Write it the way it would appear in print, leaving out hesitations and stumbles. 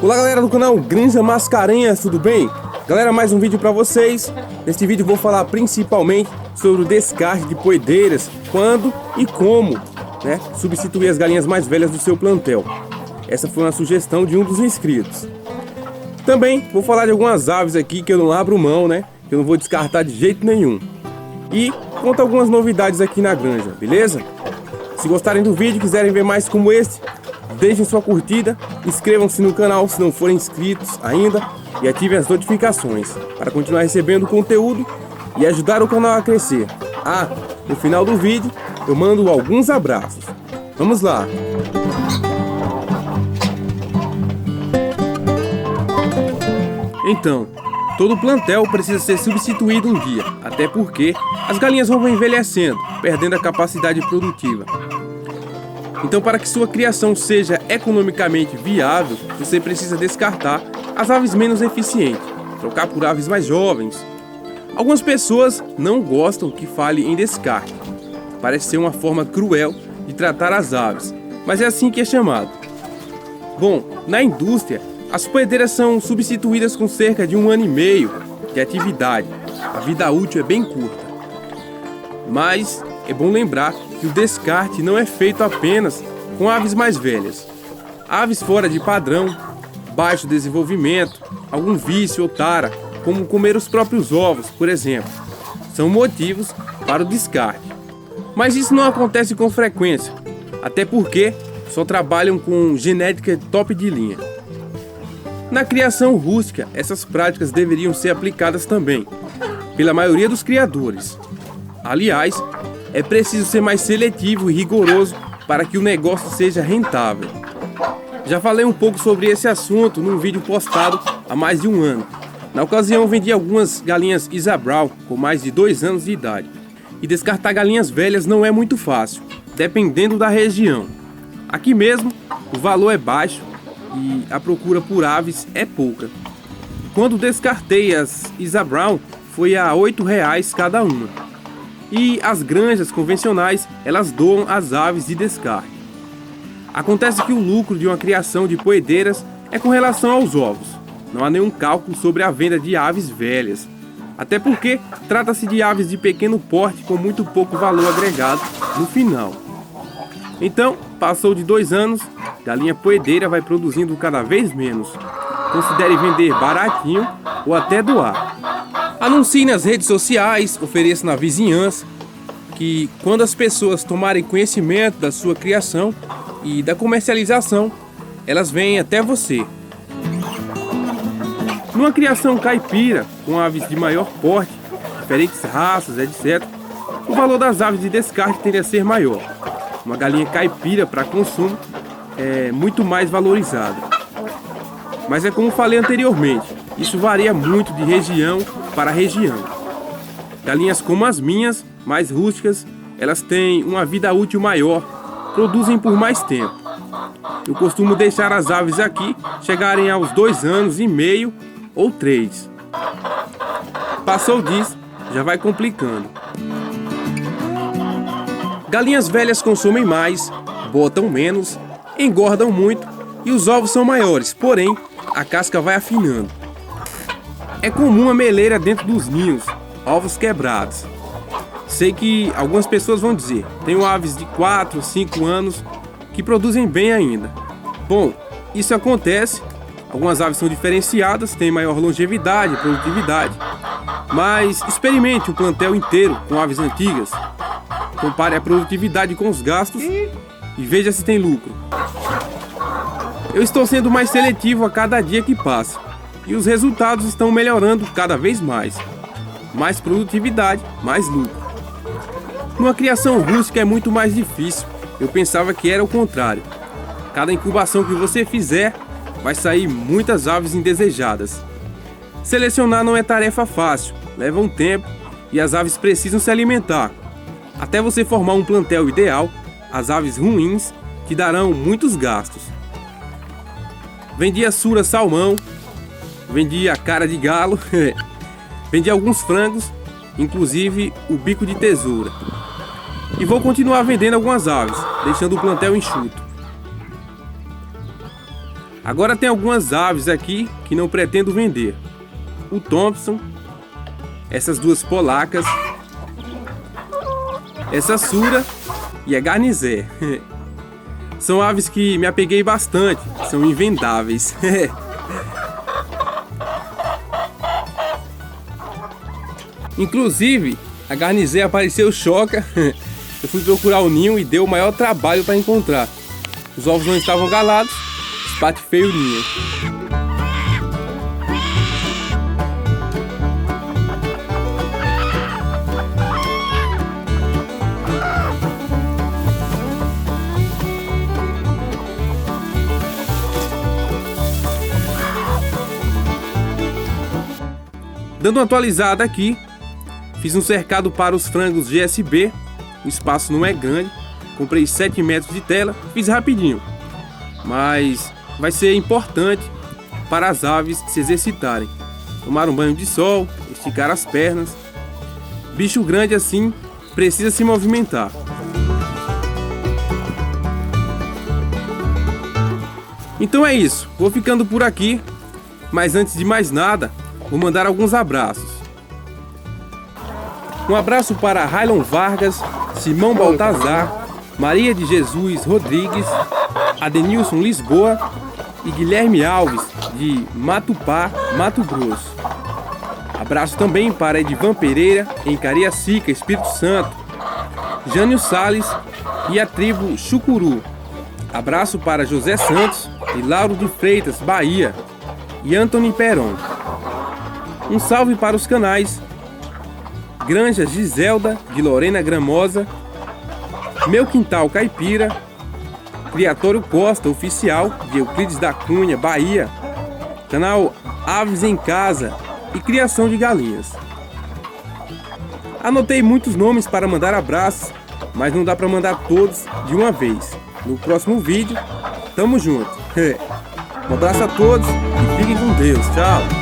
Olá galera do canal Granja Mascarenhas, tudo bem? Galera, mais um vídeo para vocês. Neste vídeo vou falar principalmente sobre o descarte de poedeiras, quando e como, substituir as galinhas mais velhas do seu plantel. Essa foi uma sugestão de um dos inscritos. Também vou falar de algumas aves aqui que eu não abro mão, que eu não vou descartar de jeito nenhum. E conto algumas novidades aqui na granja, beleza? Se gostarem do vídeo e quiserem ver mais como este, deixem sua curtida, inscrevam-se no canal se não forem inscritos ainda e ativem as notificações para continuar recebendo conteúdo e ajudar o canal a crescer. No final do vídeo eu mando alguns abraços. Vamos lá! Então, todo plantel precisa ser substituído um dia, até porque as galinhas vão envelhecendo, perdendo a capacidade produtiva. Então, para que sua criação seja economicamente viável, você precisa descartar as aves menos eficientes, trocar por aves mais jovens. Algumas pessoas não gostam que fale em descarte. Parece ser uma forma cruel de tratar as aves, mas é assim que é chamado. Bom, na indústria, as poedeiras são substituídas com cerca de 1 ano e meio de atividade. A vida útil é bem curta. Mas é bom lembrar que o descarte não é feito apenas com aves mais velhas. Aves fora de padrão, baixo desenvolvimento, algum vício ou tara, como comer os próprios ovos, por exemplo, são motivos para o descarte. Mas isso não acontece com frequência, até porque só trabalham com genética top de linha. Na criação rústica, essas práticas deveriam ser aplicadas também, pela maioria dos criadores. Aliás, é preciso ser mais seletivo e rigoroso para que o negócio seja rentável. Já falei um pouco sobre esse assunto num vídeo postado há mais de 1 ano. Na ocasião, vendi algumas galinhas Isabral com mais de 2 anos de idade. E descartar galinhas velhas não é muito fácil, dependendo da região. Aqui mesmo, o valor é baixo e a procura por aves é pouca. Quando descartei as Isabral, foi a R$ 8,00 cada uma. E as granjas convencionais, elas doam as aves de descarte. Acontece que o lucro de uma criação de poedeiras é com relação aos ovos. Não há nenhum cálculo sobre a venda de aves velhas. Até porque trata-se de aves de pequeno porte com muito pouco valor agregado no final. Então, passou de 2 anos, galinha poedeira vai produzindo cada vez menos. Considere vender baratinho ou até doar. Anuncie nas redes sociais, ofereça na vizinhança, que quando as pessoas tomarem conhecimento da sua criação e da comercialização, elas vêm até você. Numa criação caipira, com aves de maior porte, diferentes raças, etc., o valor das aves de descarte tende a ser maior. Uma galinha caipira para consumo é muito mais valorizada. Mas é como falei anteriormente, isso varia muito de região para região. Galinhas como as minhas, mais rústicas, elas têm uma vida útil maior, produzem por mais tempo. Eu costumo deixar as aves aqui chegarem aos 2 anos e meio ou 3. Passou disso, já vai complicando. Galinhas velhas consomem mais, botam menos, engordam muito e os ovos são maiores, porém a casca vai afinando. É comum a meleira dentro dos ninhos, ovos quebrados. Sei que algumas pessoas vão dizer, tenho aves de 4, 5 anos que produzem bem ainda. Bom, isso acontece, algumas aves são diferenciadas, têm maior longevidade e produtividade. Mas experimente o plantel inteiro com aves antigas, compare a produtividade com os gastos e veja se tem lucro. Eu estou sendo mais seletivo a cada dia que passa. E os resultados estão melhorando cada vez mais. Mais produtividade, mais lucro. Numa criação rústica é muito mais difícil. Eu pensava que era o contrário. Cada incubação que você fizer, vai sair muitas aves indesejadas. Selecionar não é tarefa fácil, leva um tempo e as aves precisam se alimentar. Até você formar um plantel ideal, as aves ruins te darão muitos gastos. Vendi a sura salmão, vendi a cara de galo, vendi alguns frangos, inclusive o bico de tesoura. E vou continuar vendendo algumas aves, deixando o plantel enxuto. Agora tem algumas aves aqui que não pretendo vender. O Thompson, essas duas polacas, essa sura e a garnizé. São aves que me apeguei bastante, são invendáveis. Inclusive, a garnizé apareceu choca. Eu fui procurar o ninho e deu o maior trabalho para encontrar. Os ovos não estavam galados, espatifei o ninho. Dando uma atualizada aqui, fiz um cercado para os frangos GSB, o espaço não é grande, comprei 7 metros de tela, fiz rapidinho, mas vai ser importante para as aves se exercitarem, tomar um banho de sol, esticar as pernas. Bicho grande assim precisa se movimentar. Então é isso, vou ficando por aqui, mas antes de mais nada, vou mandar alguns abraços. Um abraço para Railon Vargas, Simão Baltazar, Maria de Jesus Rodrigues, Adenilson Lisboa e Guilherme Alves, de Matupá, Mato Grosso. Abraço também para Edivan Pereira, em Cariacica, Espírito Santo, Jânio Salles e a tribo Chucuru. Abraço para José Santos e Lauro de Freitas, Bahia, e Antony Peron. Um salve para os canais Granja Giselda, de Lorena Gramosa, Meu Quintal Caipira, Criatório Costa Oficial, de Euclides da Cunha, Bahia, canal Aves em Casa e Criação de Galinhas. Anotei muitos nomes para mandar abraços, mas não dá para mandar todos de uma vez. No próximo vídeo, tamo junto. Um abraço a todos e fiquem com Deus. Tchau!